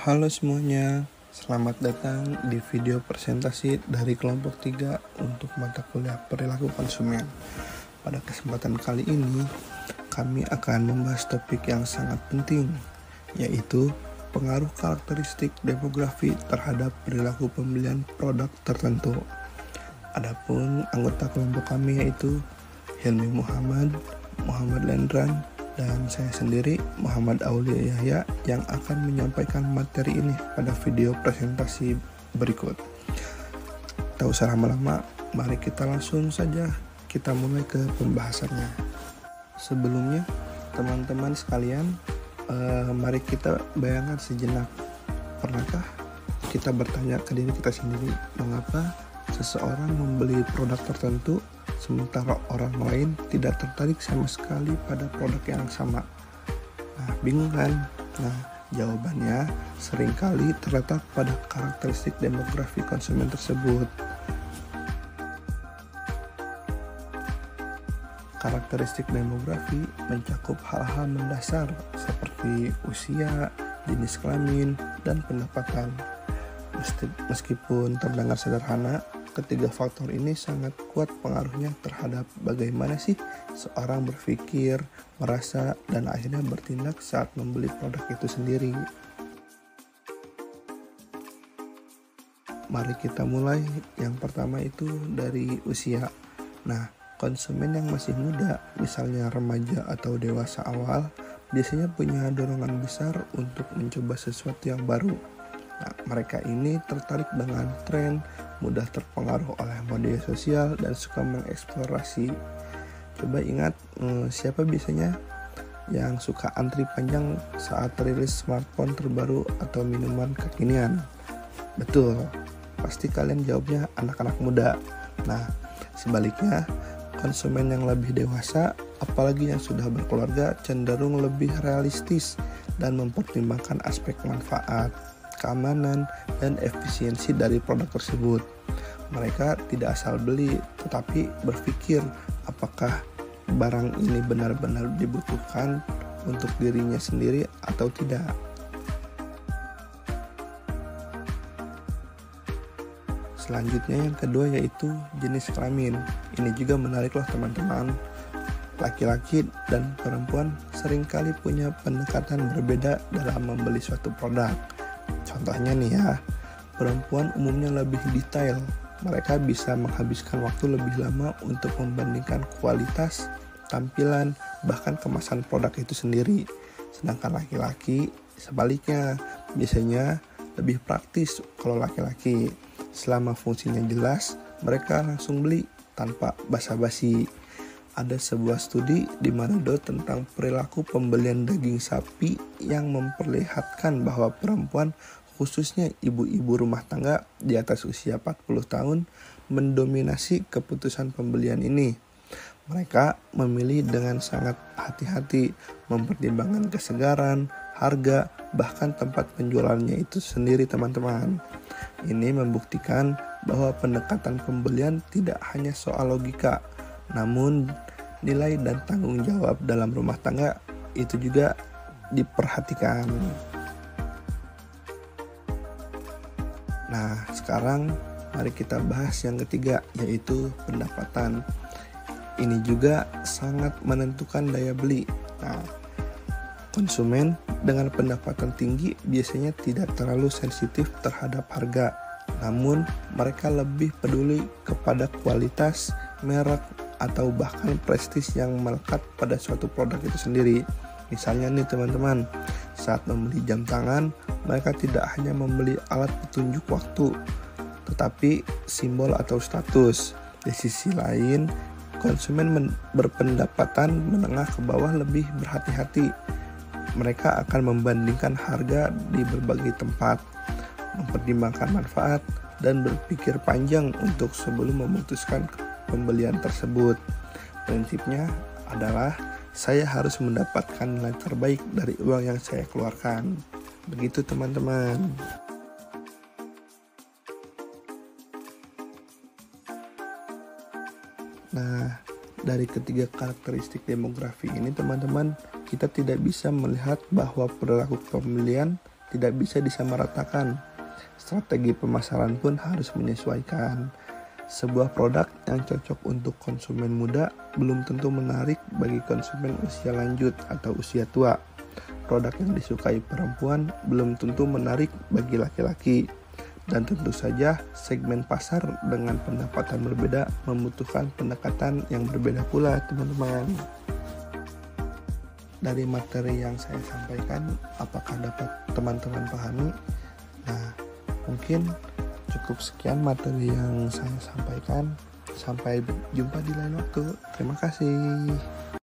Halo semuanya, selamat datang di video presentasi dari kelompok 3 untuk mata kuliah perilaku konsumen. Pada kesempatan kali ini, kami akan membahas topik yang sangat penting, yaitu pengaruh karakteristik demografi terhadap perilaku pembelian produk tertentu. Adapun anggota kelompok kami yaitu Hilmi Muhammad, Muhammad Lendran, dan saya sendiri Muhammad Aulia Yahya yang akan menyampaikan materi ini pada video presentasi berikut. Tak usah lama-lama, mari kita langsung saja kita mulai ke pembahasannya. Sebelumnya, teman-teman sekalian, mari kita bayangkan sejenak. Pernahkah kita bertanya ke diri kita sendiri, mengapa seseorang membeli produk tertentu sementara orang lain tidak tertarik sama sekali pada produk yang sama? Nah, bingung kan? Nah, jawabannya seringkali terletak pada karakteristik demografi konsumen tersebut. Karakteristik demografi mencakup hal-hal mendasar seperti usia, jenis kelamin, dan pendapatan. Meskipun terdengar sederhana, ketiga faktor ini sangat kuat pengaruhnya terhadap bagaimana sih seorang berpikir, merasa, dan akhirnya bertindak saat membeli produk itu sendiri. Mari kita mulai. Yang pertama itu dari usia. Nah, konsumen yang masih muda, misalnya remaja atau dewasa awal, biasanya punya dorongan besar untuk mencoba sesuatu yang baru. Nah, mereka ini tertarik dengan tren, mudah terpengaruh oleh media sosial, dan suka mengeksplorasi. Coba ingat, siapa biasanya yang suka antri panjang saat rilis smartphone terbaru atau minuman kekinian? Betul, pasti kalian jawabnya anak-anak muda. Nah, sebaliknya, konsumen yang lebih dewasa, apalagi yang sudah berkeluarga, cenderung lebih realistis dan mempertimbangkan aspek manfaat, keamanan, dan efisiensi dari produk tersebut. Mereka tidak asal beli, tetapi berpikir apakah barang ini benar-benar dibutuhkan untuk dirinya sendiri atau tidak. Selanjutnya yang kedua yaitu jenis kelamin. Ini juga menarik loh teman-teman. Laki-laki dan perempuan seringkali punya pendekatan berbeda dalam membeli suatu produk. Contohnya nih ya, perempuan umumnya lebih detail. Mereka bisa menghabiskan waktu lebih lama untuk membandingkan kualitas, tampilan, bahkan kemasan produk itu sendiri. Sedangkan laki-laki sebaliknya, biasanya lebih praktis kalau laki-laki. Selama fungsinya jelas, mereka langsung beli tanpa basa-basi. Ada sebuah studi di Manado tentang perilaku pembelian daging sapi yang memperlihatkan bahwa perempuan, khususnya ibu-ibu rumah tangga di atas usia 40 tahun, mendominasi keputusan pembelian ini. Mereka memilih dengan sangat hati-hati, mempertimbangkan kesegaran, harga, bahkan tempat penjualannya itu sendiri teman-teman. Ini membuktikan bahwa pendekatan pembelian tidak hanya soal logika, namun nilai dan tanggung jawab dalam rumah tangga itu juga diperhatikan. Nah, sekarang mari kita bahas yang ketiga, yaitu pendapatan. Ini juga sangat menentukan daya beli. Nah, konsumen dengan pendapatan tinggi biasanya tidak terlalu sensitif terhadap harga, namun mereka lebih peduli kepada kualitas, merek, atau bahkan prestis yang melekat pada suatu produk itu sendiri. Misalnya nih teman-teman, saat membeli jam tangan, mereka tidak hanya membeli alat petunjuk waktu, tetapi simbol atau status. Di sisi lain, konsumen berpendapatan menengah ke bawah lebih berhati-hati. Mereka akan membandingkan harga di berbagai tempat, mempertimbangkan manfaat, dan berpikir panjang untuk sebelum memutuskan pembelian tersebut. Prinsipnya adalah saya harus mendapatkan nilai terbaik dari uang yang saya keluarkan. Begitu teman-teman. Nah, dari ketiga karakteristik demografi ini teman-teman, kita tidak bisa melihat bahwa perilaku pembelian tidak bisa disamaratakan. Strategi pemasaran pun harus menyesuaikan. Sebuah produk yang cocok untuk konsumen muda belum tentu menarik bagi konsumen usia lanjut atau usia tua. Produk yang disukai perempuan belum tentu menarik bagi laki-laki. Dan tentu saja segmen pasar dengan pendapatan berbeda membutuhkan pendekatan yang berbeda pula, teman-teman. Dari materi yang saya sampaikan, apakah dapat teman-teman pahami? Nah, mungkin cukup sekian materi yang saya sampaikan. Sampai jumpa di lain waktu. Terima kasih.